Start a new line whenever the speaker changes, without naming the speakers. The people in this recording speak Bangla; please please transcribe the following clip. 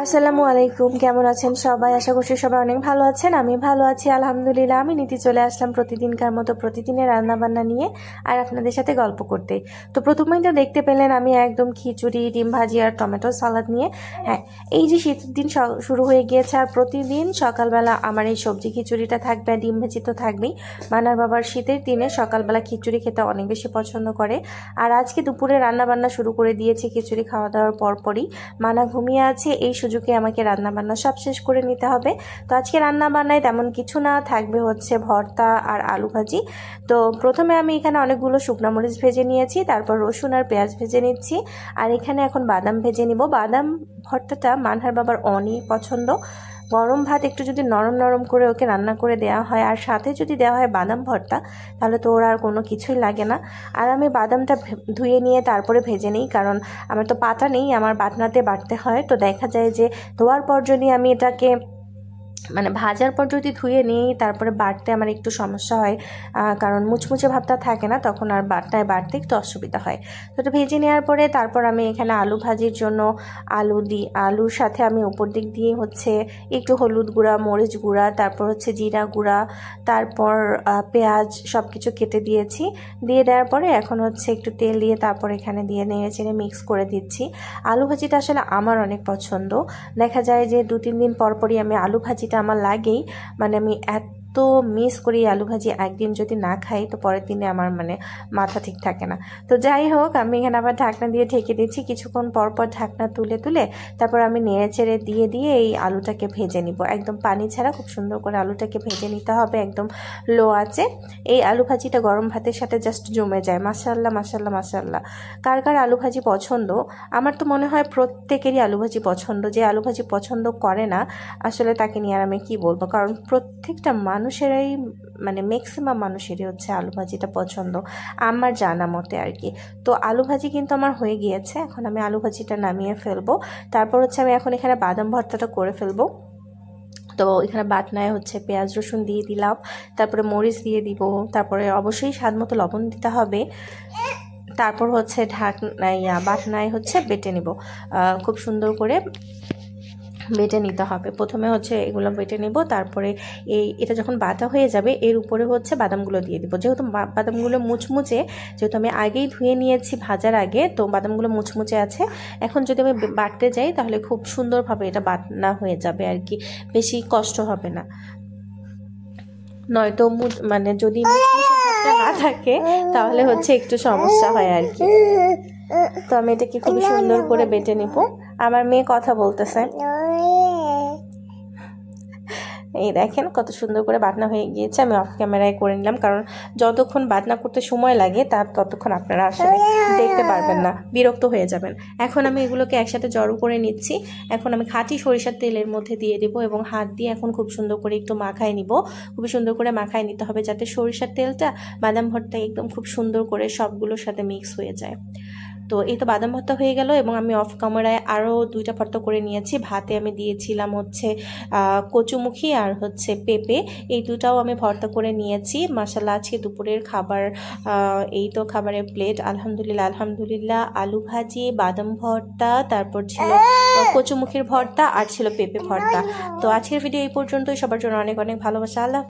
আসসালামু আলাইকুম, কেমন আছেন সবাই? আশা করছি সবাই অনেক ভালো আছেন। আমি ভালো আছি আলহামদুলিল্লাহ। আমি নীতি চলে আসলাম প্রতিদিনকার মতো প্রতিদিনের রান্নাবান্না নিয়ে আর আপনাদের সাথে গল্প করতে। তো প্রথমেই তো দেখতে পেলেন আমি একদম খিচুড়ি, ডিম ভাজি আর টমেটো সালাদ নিয়ে। হ্যাঁ, এই যে শীতের দিন শুরু হয়ে গিয়েছে আর প্রতিদিন সকালবেলা আমার এই সবজি খিচুড়িটা থাকবে আর ডিম ভাজি তো থাকবেই। মানার বাবার শীতের দিনে সকালবেলা খিচুড়ি খেতে অনেক বেশি পছন্দ করে। আর আজকে দুপুরে রান্নাবান্না শুরু করে দিয়েছি খিচুড়ি খাওয়া দাওয়ার পরপরই। মানা ঘুমিয়ে আছে, এই সুযোগে আমাকে রান্নাবান্না সব শেষ করে নিতে হবে। তো আজকে রান্নাবান্নায় তেমন কিছু না, থাকবে হচ্ছে ভর্তা আর আলু ভাজি। তো প্রথমে আমি এখানে অনেকগুলো শুকনো মরিচ ভেজে নিয়েছি, তারপর রসুন আর পেঁয়াজ ভেজে নিচ্ছি। আর এখানে এখন বাদাম ভেজে নিব। বাদাম ভর্তাটা মানহার বাবার অনেক পছন্দ। গরম ভাত একটু যদি নরম নরম করে ওকে রান্না করে দেওয়া হয় আর সাথে যদি দেওয়া হয় বাদাম ভর্তা, তাহলে তো ওর আর কোনো কিছুই লাগে না। আর আমি বাদামটা ধুয়ে নিয়ে তারপরে ভেজে নিই, কারণ আমার তো পাতা নেই, আমার বাটনাতে বাটতে হয়। তো দেখা যায় যে ধোয়ার পর যদি আমি এটাকে ভাজার পর যদি ধুয়ে নিই তারপরে বাটতে আমার একটু সমস্যা হয়, কারণ মুচমুচে ভাবটা থাকে না, তখন আর বাটতে একটু অসুবিধা হয়। তো এটা ভেজে নেওয়ার পরে তারপর আমি এখানে আলু ভাজির জন্য আলুর সাথে আমি উপর দিক দিয়ে হচ্ছে একটু হলুদ গুঁড়া, মরিচ গুঁড়া, তারপর হচ্ছে জিরা গুঁড়া, তারপর পেঁয়াজ সব কিছু কেটে দিয়েছি। দিয়ে দেওয়ার পরে এখন হচ্ছে একটু তেল দিয়ে তারপর এখানে দিয়ে নেড়ে চেড়ে মিক্স করে দিচ্ছি। আলু ভাজিটা আসলে আমার অনেক পছন্দ। দেখা যায় যে 2-3 দিন পরপরই আমি আলু ভাজিটা আমার লাগেই, আমি এত মিস করি আলু ভাজি। একদিন যদি না খাই তো পরের দিনে আমার মাথা ঠিক থাকে না। তো যাই হোক, আমি এখানে আবার ঢাকনা দিয়ে ঢেকে দিচ্ছি। কিছুক্ষণ পর পর ঢাকনা তুলে তারপর আমি নেড়ে চেড়ে দিয়ে এই আলুটাকে ভেজে নিব, একদম পানি ছাড়া খুব সুন্দর করে আলুটাকে ভেজে নিতে হবে একদম লো আঁচে। এই আলু ভাজিটা গরম ভাতের সাথে জাস্ট জমে যায়। মাশাআল্লাহ মাশাআল্লাহ মাশাআল্লাহ। কার কার আলু ভাজি পছন্দ? আমার তো মনে হয় প্রত্যেকেরই আলু ভাজি পছন্দ। যে আলু ভাজি পছন্দ করে না আসলে তাকে নিয়ে আর আমি কি বলবো, কারণ প্রত্যেকটা মানুষেরাই ম্যাক্সিমাম মানুষেরই হচ্ছে আলু ভাজিটা পছন্দ, আমার জানা মতে আর কি। তো আলু ভাজি কিন্তু আমার হয়ে গিয়েছে, এখন আমি আলু ভাজিটা নামিয়ে ফেলবো। তারপর হচ্ছে আমি এখন এখানে বাদাম ভর্তাটা করে ফেলবো। তো এখানে বাটনায় হচ্ছে পেঁয়াজ রসুন দিয়ে দিলাম, তারপরে মরিচ দিয়ে দিব, তারপরে অবশ্যই স্বাদ মতো লবণ দিতে হবে। তারপর হচ্ছে বাটনায় হচ্ছে বেটে নিব, খুব সুন্দর করে বেটে নিতে হবে। প্রথমে হচ্ছে এগুলো বেটে নেব, তারপরে এটা যখন বাটা হয়ে যাবে এর উপরে হচ্ছে বাদামগুলো দিয়ে দিব। যেহেতু বাদামগুলো মুচমুচে, যেহেতু আমি আগেই ধুয়ে নিয়েছি ভাজার আগে, তো বাদামগুলো মুচমুচে আছে। এখন যদি আমি বাটতে যাই তাহলে খুব সুন্দরভাবে এটা বাটনা হয়ে যাবে আর কি, বেশি কষ্ট হবে না। নয়তো যদি মুচমুচে না থাকে তাহলে হচ্ছে একটু সমস্যা হয় আর কি। তো আমি এটাকে খুব সুন্দর করে বেটে নিব। আমার মেয়ে কথা বলতেছে, এই দেখেন কত সুন্দর করে বাটনা হয়ে গিয়েছে। আমি অফ ক্যামেরায় করে নিলাম, কারণ যতক্ষণ বাটনা করতে সময় লাগে ততক্ষণ আপনারা আসলে দেখতে পারবেন না, বিরক্ত হয়ে যাবেন। এখন আমি এগুলোকে একসাথে জড়ো করে নিচ্ছি। এখন আমি খাঁটি সরিষার তেলের মধ্যে দিয়ে দেবো এবং হাত দিয়ে এখন খুব সুন্দর করে একটু মাখায় নিব। খুবই সুন্দর করে মাখায় নিতে হবে যাতে সরিষার তেলটা বাদাম ভর্তা একদম খুব সুন্দর করে সবগুলোর সাথে মিক্স হয়ে যায়। তো এই তো বাদাম ভর্তা হয়ে গেল এবং আমি অফ ক্যামেরায় আরও 2টা ভর্তা করে নিয়েছি। ভাতে আমি দিয়েছিলাম হচ্ছে কচুমুখী আর হচ্ছে পেঁপে, এই দুটাও আমি ভর্তা করে নিয়েছি। মাশাআল্লাহ, আজকে দুপুরের খাবার এই তো খাবারের প্লেট। আলহামদুলিল্লাহ। আলু ভাজি, বাদাম ভর্তা, তারপর ছিল কচুমুখীর ভর্তা আর ছিল পেঁপে ভর্তা। তো আজকের ভিডিও এই পর্যন্তই। সবার জন্য অনেক অনেক ভালোবাসা। আল্লাহ।